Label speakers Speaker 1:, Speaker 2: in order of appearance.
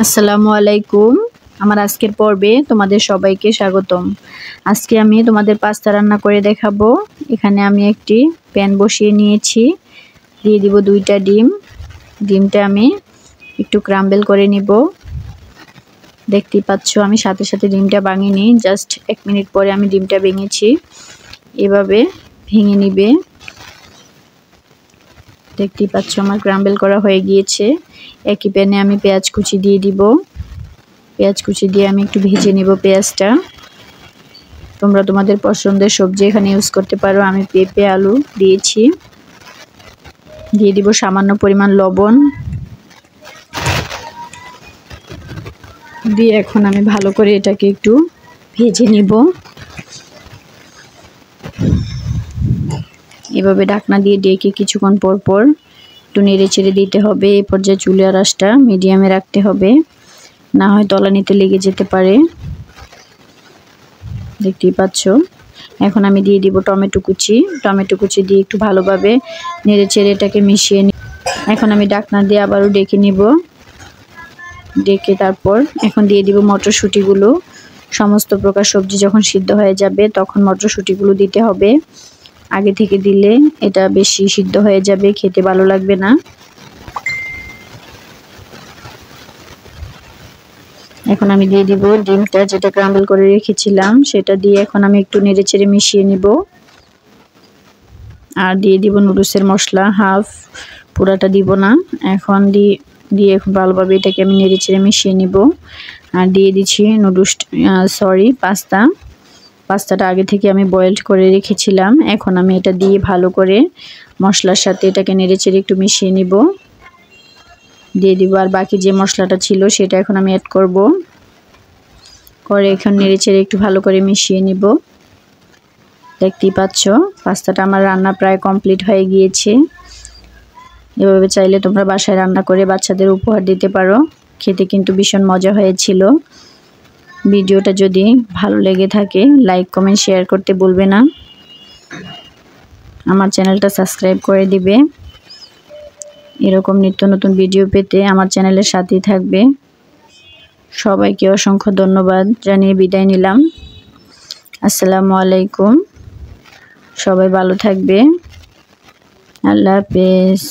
Speaker 1: আসসালামু আলাইকুম। আমার আজকের পর্বে তোমাদের সবাইকে স্বাগতম। আজকে আমি তোমাদের পাস্তা রান্না করে দেখাবো। এখানে আমি একটি প্যান বসিয়ে নিয়েছি, দিয়ে দিব 2টা ডিম। ডিমটা আমি একটু ক্রাম্বল করে নিব। দেখতেই পাচ্ছ আমি সাথে সাথে ডিমটা ভাঙিনি, জাস্ট 1 মিনিট পরে আমি ডিমটা ভেঙেছি। এভাবে ভেঙে নিবে। দেখতেই পাচ্ছ আমার ক্রাম্বল করা হয়ে গিয়েছে। একই প্যানে আমি পেঁয়াজ কুচি দিয়ে দিব। পেঁয়াজ কুচি দিয়ে আমি একটু ভেজে নিব পেঁয়াজটা। তোমরা তোমাদের পছন্দের সবজি এখানে ইউজ করতে পারো। আমি পেঁপে আলু দিয়েছি। দিয়ে দিব সামান্য পরিমাণ লবণ। দিয়ে এখন আমি ভালো করে এটাকে একটু ভেজে নিব। এভাবে ঢাকনা দিয়ে ডেকে কিছুক্ষণ পর পর একটু নেড়ে চেড়ে দিতে হবে। এই পর্যায়ে চুলার আঁচটা মিডিয়ামে রাখতে হবে, না হয় তলানিতে লেগে যেতে পারে। দেখতেই পাচ্ছ। এখন আমি দিয়ে দিব টমেটো কুচি। টমেটো কুচি দিয়ে একটু ভালোভাবে নেড়ে চেড়ে এটাকে মিশিয়ে নিই। এখন আমি ঢাকনা দিয়ে আবারও ডেকে নিব। ডেকে তারপর এখন দিয়ে দিব মটরশুঁটিগুলো। সমস্ত প্রকার সবজি যখন সিদ্ধ হয়ে যাবে তখন মটরশুঁটিগুলো দিতে হবে। আগে থেকে দিলে এটা বেশি সিদ্ধ হয়ে যাবে, খেতে ভালো লাগবে না। এখন আমি দিয়ে দিব ডিমটা, যেটা ক্রাম্বল করে রেখেছিলাম সেটা দিয়ে এখন আমি একটু নেড়েচেড়ে মিশিয়ে নিব। আর দিয়ে দিব নুডলসের মশলা হাফ, পুরাটা দিব না। এখন দিয়ে এখন ভালোভাবে এটাকে আমি নেড়েচেড়ে মিশিয়ে নিব। আর দিয়ে দিচ্ছি পাস্তাটা আগে থেকে আমি বয়েলড করে রেখেছিলাম। এখন আমি এটা দিয়ে ভালো করে মশলার সাথে এটাকে নেড়েচেড়ে একটু মিশিয়ে নিব। দিয়ে দিব আর বাকি যে মশলাটা ছিল সেটা এখন আমি অ্যাড করব। করে এখন নেড়েচেড়ে একটু ভালো করে মিশিয়ে নিব। দেখতেই পাচ্ছ পাস্তাটা আমার রান্না প্রায় কমপ্লিট হয়ে গিয়েছে। এভাবে চাইলে তোমরা বাসায় রান্না করে বাচ্চাদের উপহার দিতে পারো। খেতে কিন্তু ভীষণ মজা হয়েছিল। ভিডিওটা যদি ভালো লেগে থাকে লাইক কমেন্ট শেয়ার করতে ভুলবে না। আমার চ্যানেলটা সাবস্ক্রাইব করে দিবে। এরকম নিত্য নতুন ভিডিও পেতে আমার চ্যানেলের সাথেই থাকবে। সবাইকে অসংখ্য ধন্যবাদ জানিয়ে বিদায় নিলাম। আসসালামু আলাইকুম। সবাই ভালো থাকবে। আল্লাহ হাফেজ।